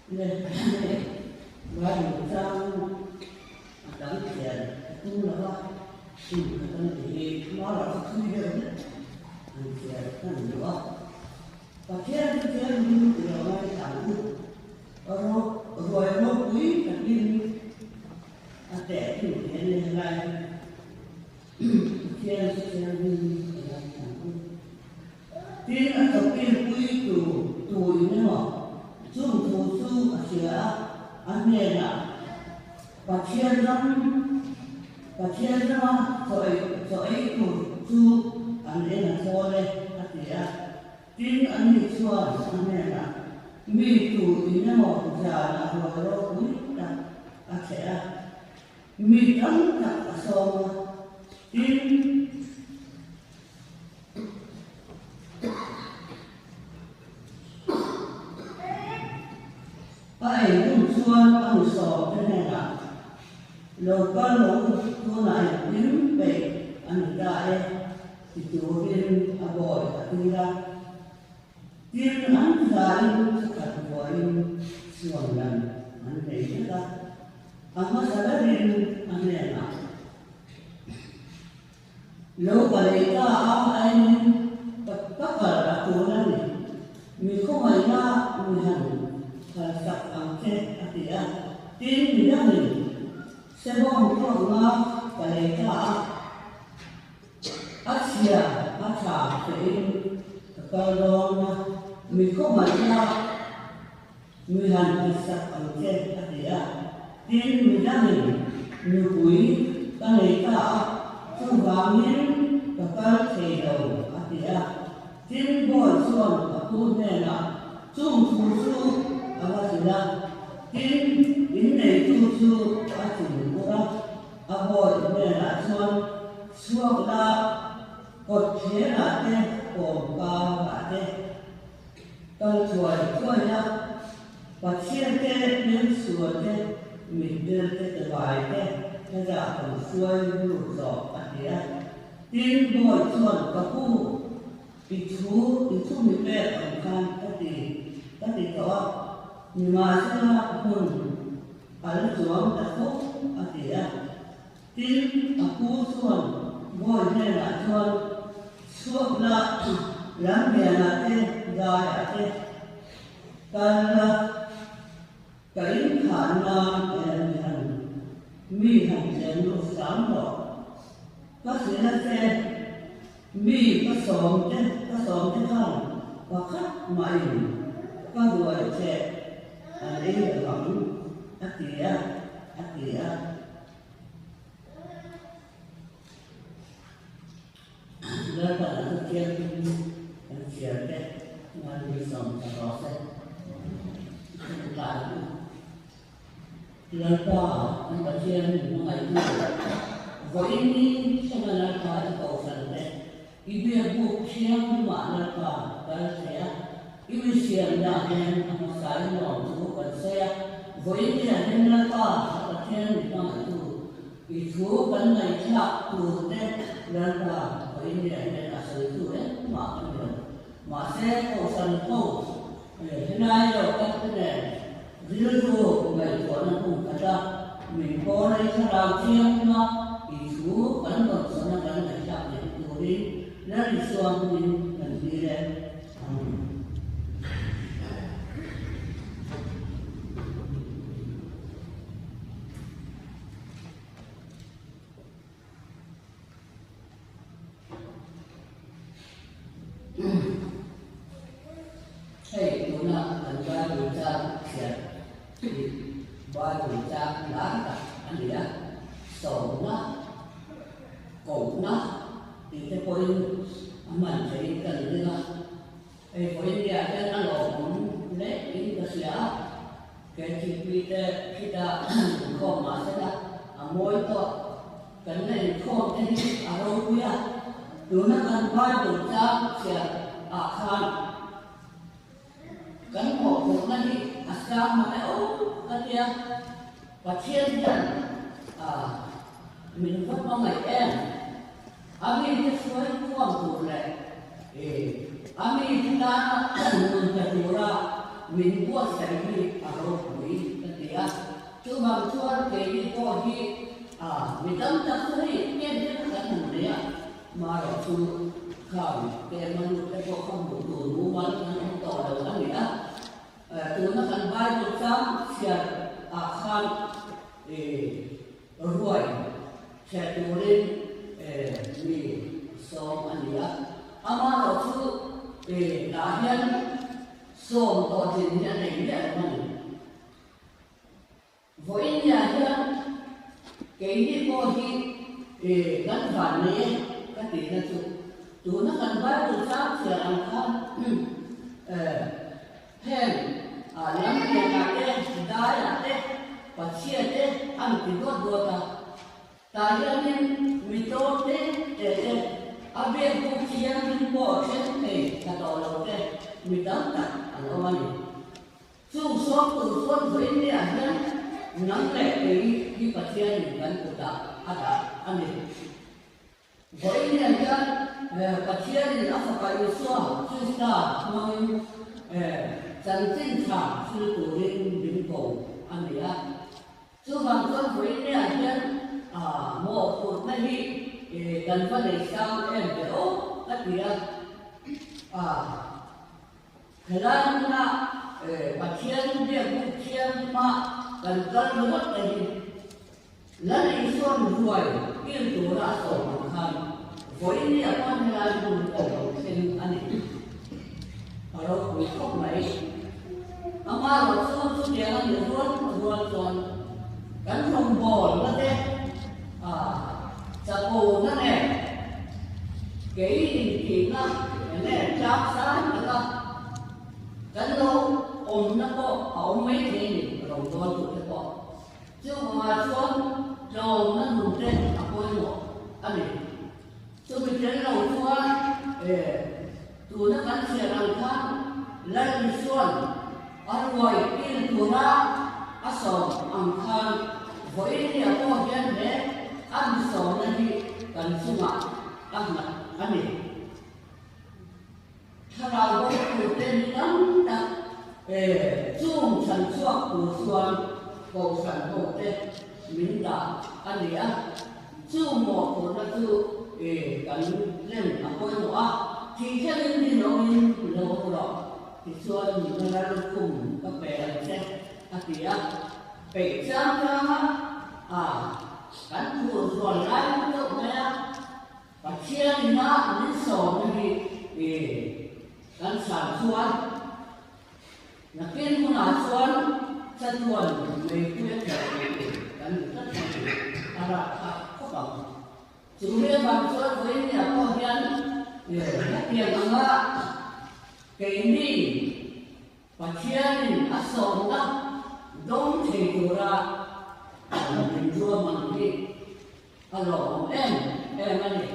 nên và những trang đóng tiền cũng là thì người ta thì nó là không nhiều đấy anh chị nó nhiều và thiên như điều này chẳng rồi nó quý là đi trẻ thì thế này thiên như tiên là tập tiên quý tuổi nữa mà chung thủ sư ở phía anh nè là và thiên lắm rồi thủ sư anh nè là thôi đây anh thì tiên anh đi xua anh nè là mi tuổi nữa mà già là rồi đó quý là anh sẽ mi đắng cả sâu tiên ai cũng xuân ăn sò thế này là rồi con nó này đứng về ăn đại thì chủ viên bồi đi ra tiên ăn dài thật với xuân lần ăn để ra ăn mất ra đến ăn này là lâu vậy ta anh tất cả là chủ này mình không phải ra mình hành sắp ăn chết thì tin mình đã mình sẽ bom cho nó và lấy cả Asia Asia thì kalau mình không phải ra mình hành sắp ăn chết thì tin mình đã mình quý ta lấy cả chung vàng miếng và các thầy đầu thì tin bồi xuân và tu này là chung thủ sư là tin đến này tu sư chỉ có đó bồi này là xuân xuân là cột thế là tên cổ cao là tên con chuột nhá và chiên tên đến sủa tên mình đưa tên từ bài tên thế là còn xuôi lụt giỏ thì tin bồi xuân có khu thì chú mình về ở khăn các thì có nhưng mà sẽ ở lúc xuống đã phúc thì tin cú xuống ngồi này là xuống là lắm bè là thế dài là thế cái khả năng mi hành trên lúc sáng đó có sự là thế mi có sống thế không và khắc mày có đuổi trẻ đây là vẫn ác tỉa nên là thực hiện anh chia đấy mà đi sống cho nó sẽ lại lần đó anh bác chia những ngày này với ini sama là phải cầu thần đấy ibu buộc siang mà là phải saya ibu siang đã nên ông sai lòng chú còn saya với ini nên là phải là thiên mà tu vì chú vẫn này chắc tu đấy lần đó với ini nên là sự tu đấy mà sẽ cầu thần cầu thế này rồi các cái này ví dụ mình có năng cùng cả đó mình có đây cho đầu chiang mà thì chú vẫn còn số năng vẫn là chậm để tu đi nó đi xuống mình cần đi đây hey chúng ta cần ba điều tra sẽ thì ba điều tra đã cả anh gì đó sổ nó cổ nó thì cái coi mình phải cần như là cái coi như là cái nó lộ cũng lấy cái cái gì đó cái chi phí khi ta không mà sẽ là mỗi to cái này không cái gì ở đâu kia tụi nó cần ba điều tra sẽ khăn cái một của nó đi sao mà cái cái kia và thiên thần mình vẫn có ngày em ami cái suối quang thủ này ami chúng ta muốn cái thủ ra mình mua sấy đi ở đâu quý cái gì chứ mà chuan cái đi qua đi mình đâm tập thấy cái thằng đấy mà rồi chú không cái mình cái bộ không đủ mua bán không tỏ đầu cái gì từ nó thành bài một trăm sẽ khăn rồi sẽ tu lên vì sống anh ấy ama rồi chú đã hiện sống ở trên nhà này để mà với nhà hiện cái đi qua đi gắn vào này cái gì đó chú nó thành bài một trăm sẽ khăn thêm lắm tiền là thế, đá là thế, và chia thế, ăn thì đốt ta. Ta nên mình tốt thế, để biết cũng chia mình bỏ trên này là đó là thế, mình đóng cả ở ngoài. Chú số từ số với nhà nhá, nắm lại cái vật chia mình gắn của ta, anh này. Với nhà nhá, vật chia thì nó phải có số, chứ ta nói真正常是独立民工，安尼就反正回两天我负那里跟分的相MBO那边可能把钱别不钱嘛，跟我的那里说不会，变多了手看，回两天来不够钱安尼，然后回国来。Ama waktu tu dia kan jual kan rombol kan deh, capo kan cái gì nó này chắp sáng nữa kan lo ôm nó có ôm mấy cái gì rombol tu cái có, chứ mà chuan rồi nó nung trên apa itu, anh ấy, chứ bây giờ rồi chuan, tu nó kan siaran kan, lain chuan rồi in của nó sổ ăn khăn với nhiều cô dân để ăn sổ nên đi cần sung ạ ăn mặt ăn đi thằng nào có một tên lắm đặc chung sản xuất của xuân cầu sản hộ tên mình đã ăn đi chung một của nó cứ cần lên ở quê nữa thì theo những gì nó mình lâu rồi thì xuân mình đã được cùng các bé ở đây thì phải chăng cho cán bộ rồi lại được nghe và chia thì nó đến sổ thì cán sản xuân là kiên của nó xuân chân tuần về quyết cán rất là khó bằng chủ nghĩa bằng xuân với nhà con nhân để phát triển bằng cái đi và chia nên sống đó đúng thì đủ ra mình đưa mình đi alo em anh này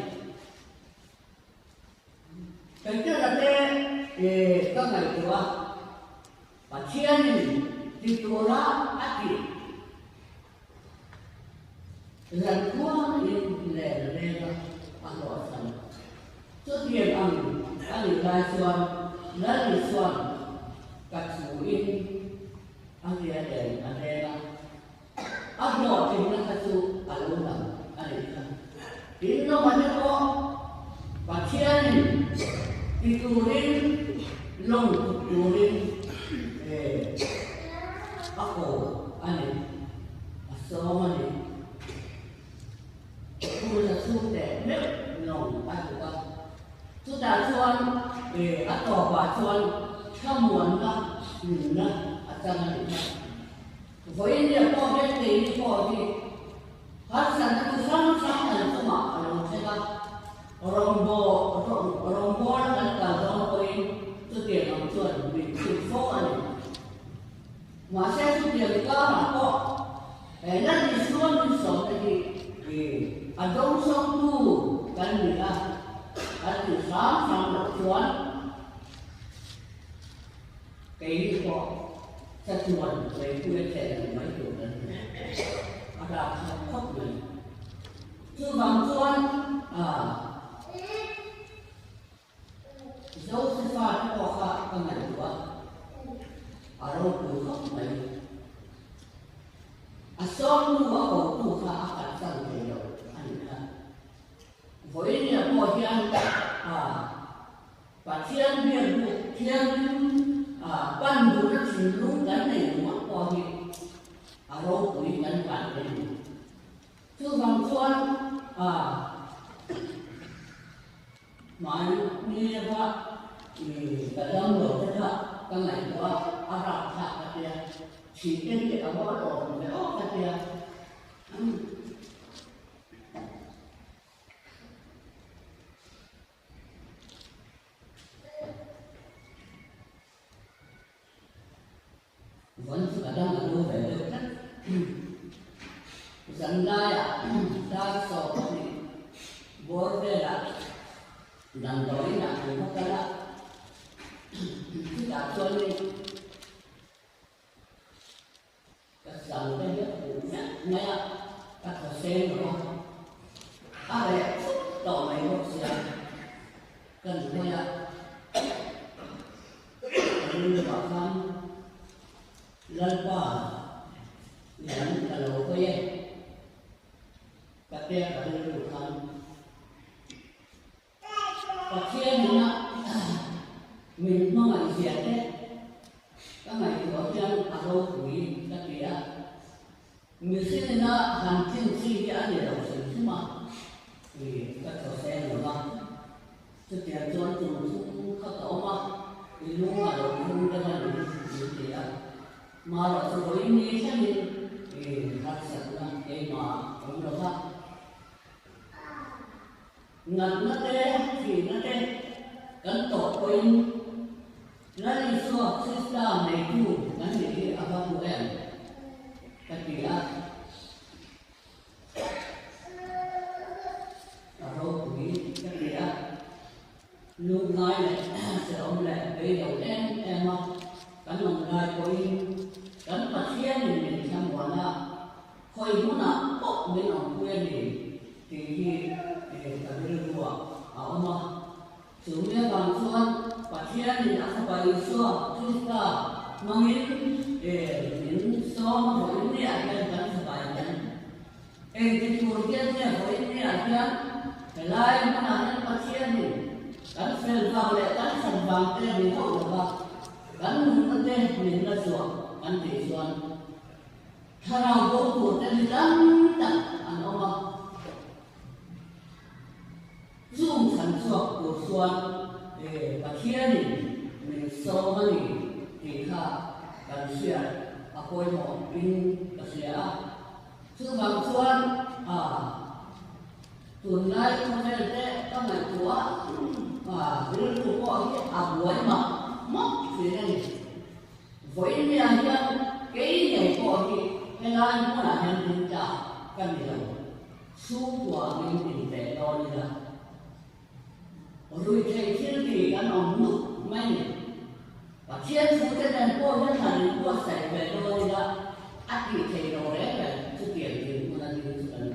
cái là thế các ngày qua và chia nên thì đủ ra ác gì lần qua in lẻ lên alo xong trước tiên anh lại xuân lần xuân các chủ in anh đi là anh nói thì nó các chủ anh luôn là anh đi nó mà nó có và thiên thì tu đến lông tu đến ako anh đi số mà đi tu là tu để nước lông anh được không chúng ta xuân để ăn tỏ và xuân không muốn đó mình đó ở trong này với nhiều con biết thì có gì phát sản từ sáng là số mà rồi thế đó rombo là cả dòng tôi tôi tiền làm chuẩn bị chịu phố này mà sẽ tôi tiền có mà có để nó đi xuống đi sống thì ở trong sông tu cái gì đó ở từ sáng là xuống cái có sẽ chuẩn về quyết sẽ mấy tuổi đấy là khóc này chứ bằng xuân dấu sư pha nó có khá con này nữa ở đâu cũng không mấy son nu ở cổ tu khá cả sang thế đâu anh ha với nhà bò thiên và thiên biên thiên ban đủ các chuyện lúc cái này mà bò thì ở đâu cũng gắn bản đấy chứ bằng xuân mà như vậy thì cái đó mở ra cái này đó Arab thà cái chỉ cái ở đó rồi mới ở cái kia vẫn là đang ở đâu về được đấy dần ra đa số thì bố về là làm tối là không có cái cả cho nên các dòng cái nước cũng nghe các thợ sen rồi đấy tổ này một xe cần thôi như bảo khăn lần qua nhận cả lỗ quê các kia cả đưa đủ khăn và kia mình nó mạnh diệt đấy các mày có chân ở đâu quý các kia mình xin nó hàng thiên si cái để đầu sự chứ mà thì các trò xe nữa mà chứ tiền cho nó cũng không có mà thì lúc mà đầu không cho nó được thì mà là rồi như thế này thì thật sự là cái mà cũng được ha ngặt nó thế thì nó thế cấn tổ quên nó đi xua system này tu cái gì ở đâu của em cái gì ở đâu của cái gì lúc nói này sẽ ông lại bây đầu em cắn lòng gai quên cắn mặt thiên thì mình xem muốn khơi muốn bốc bên lòng quên thì cái đường đùa ông mà chúng ta còn xuân và thiên thì đã không phải xua chúng ta mang những xóm với những địa chân vẫn phải nhận cái chuột thiên này với những địa chân phải lại nó là những con thiên thì cắn sơn vào lại cắn sần vàng tên thì không được vào cắn nó tên mình là ruộng cắn thì xuân thà nào vô của tên lắm đặng ăn ông mà dùng sản xuất của xuân và thiên mình sâu hơn thì khá cần xuyên khôi một in cả sẽ chứ bằng xuân tuần nay không thể để các ngày của với lúc có buổi mà mất thì này với nhà nhân cái này có thì cái này cũng là nhân tình cả cần gì đâu số của mình thì để đo như là rồi thầy thiên thì đã nằm mức may và thiên phú thế này cô nhất là những cô xảy về đôi là ác thì thầy đồ đấy là sự kiện thì cũng là những sự kiện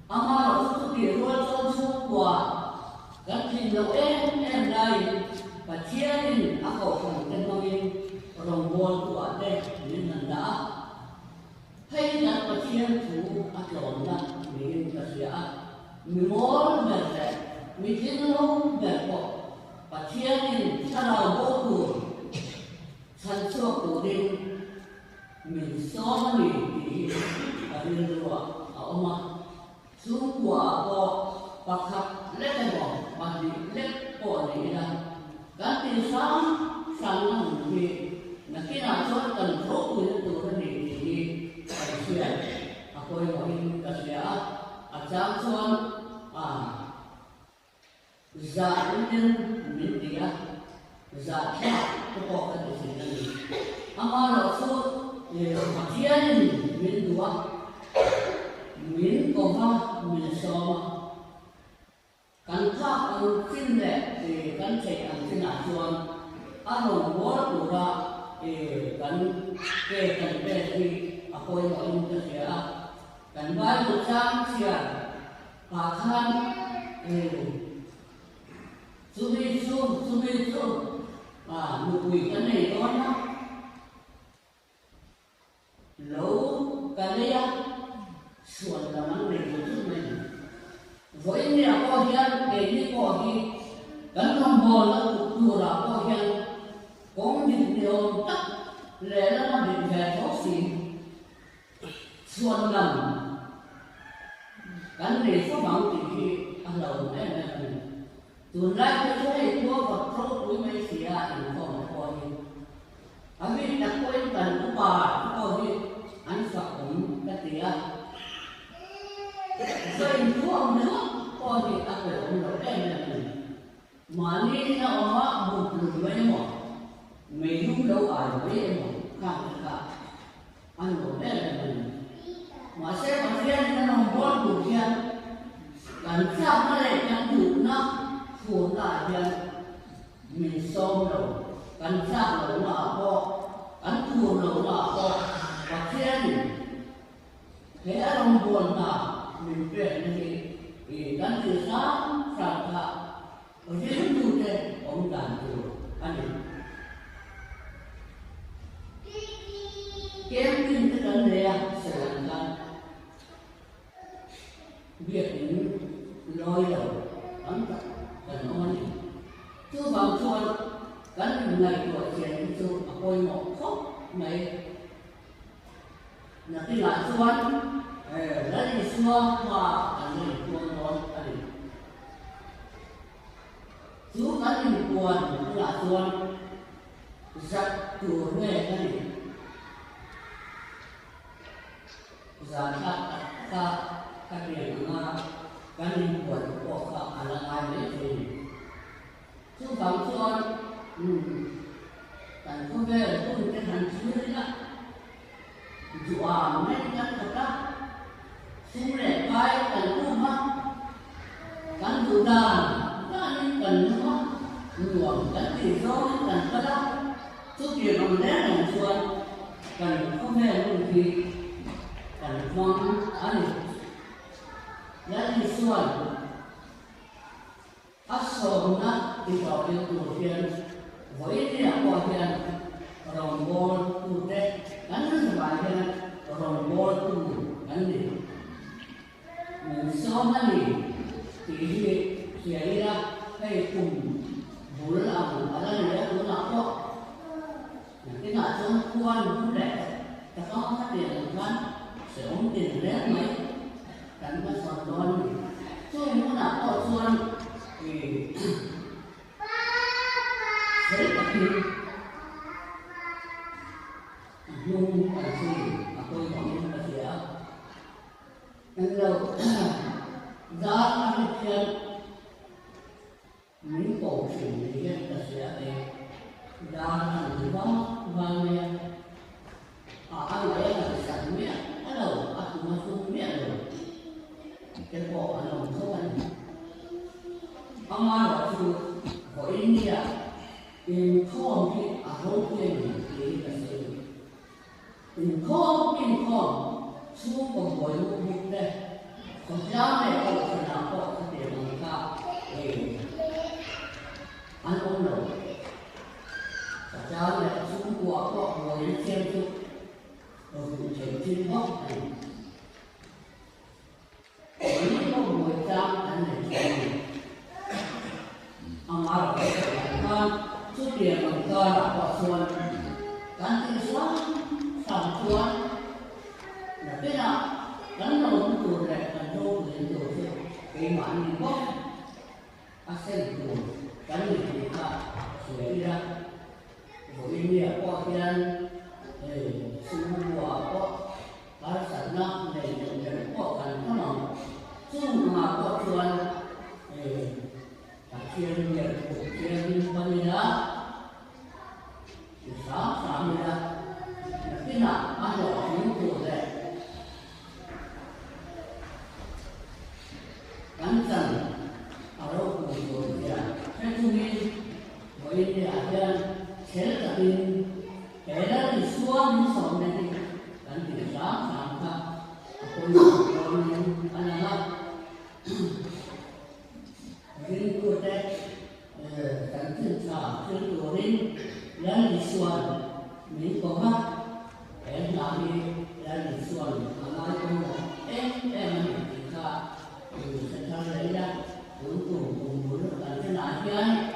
mà nó sự kiện luôn cho số của các trình độ em đây và thiên ác khẩu phần tên công viên đồng buồn của đây nên là đã hay là và thiên phú ác lộn là mình là sẽ mình muốn về đây mình thiên lâu về bộ và thiên ta nào vô cùng sản xuất của đêm mình so mình thì ở bên ruộng ở mà xuống của bộ và khắp lết cái bộ và đi lết bộ này là các tiền sáng năm thì là khi nào cho cần số người từ thân này thì phải xuyên tôi gọi là sẽ trang xuân dạ nhân mình thì dạ theo cái bộ cái gì này mà nó số mà thiên mình đùa mình có ha mình so căn tháp ăn xin lệ thì căn chạy ăn xin là chuan hồng bố của ra thì căn kê căn kê thì tôi gọi là sẽ căn bài một trang xia và khăn Sumi su, một quỷ cái này đó nhá, bồn nó tụ ra có hiện cũng định điều tất lẽ nó định về thấu xì xuân lầm gắn để số bằng thì khi ăn đầu này là từ nay cái số này có vật số cuối mấy xì à thì không có gì ở bên đặc quên cần của bà có gì anh sợ cũng cái gì à rồi của ông nữa có gì ăn được ông đâu đây là mà nên nó mà một lần mấy mà mình không đâu ai với em mà cả anh đâu đây là mà sẽ có thiên nó không có đủ thiên cần sao nó lại chẳng đủ nó phù lại thiên mình xôm đầu cần sao đầu nó có cần phù đầu nó có và thiên thế ông buồn là mình về như thì cần từ sáng sáng hạ ở trên tu đây ông đàn tu anh em kém tin cái vấn đề sẽ làm ra việc những lôi đầu ấn tượng cần ôn chưa vào chuột cắn ngày của chuyện chưa mà coi một khóc này là cái loại chuột lấy đi xua và anh ấy buồn ngon anh ấy chú cắn đi buồn cái loại chuột giặt cửa nghe anh ấy giặt các điểm mà cái linh quẩn của các anh là ai đấy thì chú bảo cho cần có về là tôi cái hành chú đấy đó chú mấy cái thật đó chú để cái cần cũng mất cần chú đàn cái nên cần nó luồng cần thì do cần cái đó chú tiền ông đấy là xuân cần có về luôn thì cần mong anh jadi suan asomna kita berkuliah boleh tidak kuliah rombol kude kan sebagian rombol tu kan ni somna ni jadi siapa hey kum bulan ada ni ya bulan apa nanti nak kuan kude kalau ada yang kan seorang tidak mai dan masalah so yang nak tuan saya pakai dùng gì tôi không có gì đâu nên là giá ăn tiền những cổ truyền thì là sẽ để giá ăn gì đó vàng này ăn đấy là sản miệng bắt đầu ăn mà không miệng rồi cái bộ anh làm không anh ông ai bảo chú của India in không thì không tiền thì là gì in không chú còn gọi lúc bụng đây còn giá này ông phải làm có cái tiền bằng cao để ăn uống rồi cả giá này chú của có gọi xem chú rồi cũng chỉ trên góc này ini kau buat ane amar kan sudah mengkar apa suan kan suan sam suan tapi nak kan orang tu dah kan tu itu iman ni kok asal tu kan ni kita sudah boleh ni apa kian semua apa bahasa nak dan apa kan mana chú mà có chuyện chuyện việc chuyện bao nhiêu đó sáng như đó cái nào ăn được những cuộc này gắn dần ở đâu cũng rồi thì cái thông tin với những cái dân sẽ là tin cái đó thì xóa những sổ này thì gắn thì sáng ta con anh là riêng của đây cảnh thiên xã trên đồ riêng là lịch xuân mình có hát em làm đi là lịch xuân mà ai cũng nói em mình thì ta sẽ lấy ra cuối cùng muốn được cảnh thiên xã kia